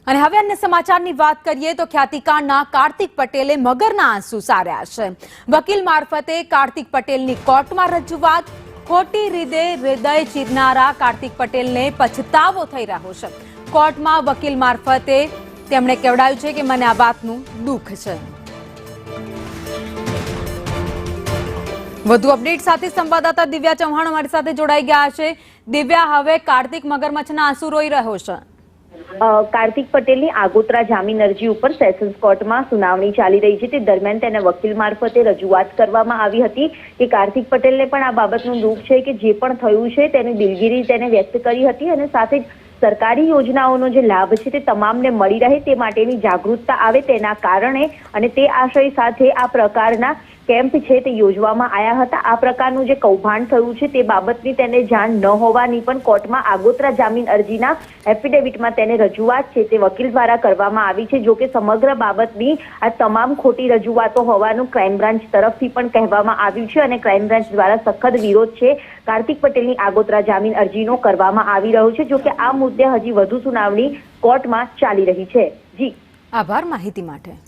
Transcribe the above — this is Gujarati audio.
અને હવે અન્ય સમાચારની વાત કરીએ તો ખ્યાતિકાંડના કાર્તિક પટેલે મગરના આંસુ સાર્યા છે। વકીલ મારફતે કાર્તિક પટેલની કોર્ટમાં રજૂઆત। ખોટી રીતે હૃદય ચીરનારા કાર્તિક પટેલને પછતાવો થઈ રહ્યો છે। કોર્ટમાં વકીલ મારફતે તેમણે કહેવાયું છે કે મને આ વાતનું દુઃખ છે। વધુ અપડેટ સાથે સંવાદદાતા દિવ્યા ચૌહાણ અમારી સાથે જોડાઈ ગયા છે। દિવ્યા, હવે કાર્તિક મગરમચ્છના આંસુ રોઈ રહ્યો છે। કાર્તિક પટેલની આગોતરા જામીન અરજી ઉપર સેશન્સ કોર્ટમાં સુનાવણી ચાલી રહી છે। તે દરમિયાન તેને વકીલ મારફતે રજૂઆત કરવામાં આવી હતી કે કાર્તિક પટેલને પણ આ બાબતનું દુઃખ છે કે જે પણ થયું છે તેની દિલગીરી તેને વ્યક્ત કરી હતી અને સાથે જ સરકારી યોજનાઓનો જે લાભ છે તે તમામને મળી રહે તે માટેની જાગૃતતા આવે તેના કારણે અને તે આશય સાથે આ પ્રકારના કેમ્પ છે તે યોજવામાં આવ્યા હતા। આ પ્રકારનું જે કૌભાંડ થયું છે તે બાબતની તેને જાણ ન હોવાની પણ કોર્ટમાં આગોતરા જામીન અરજીના એફિડેવિટમાં તેને રજૂઆત છે તે વકીલ દ્વારા કરવામાં આવી છે। જો કે સમગ્ર બાબતની આ તમામ ખોટી રજૂઆતો હોવાનું ક્રાઇમ બ્રાન્ચ તરફથી પણ કહેવામાં આવ્યું છે અને ક્રાઇમ બ્રાન્ચ દ્વારા સખત વિરોધ છે કાર્તિક પટેલની આગોતરા જામીન અરજીનો કરવામાં આવી રહ્યો છે। જો કે આ મુદ્દે હજી વધુ સુનાવણી કોર્ટમાં ચાલી રહી છે। જી, આભાર માહિતી માટે।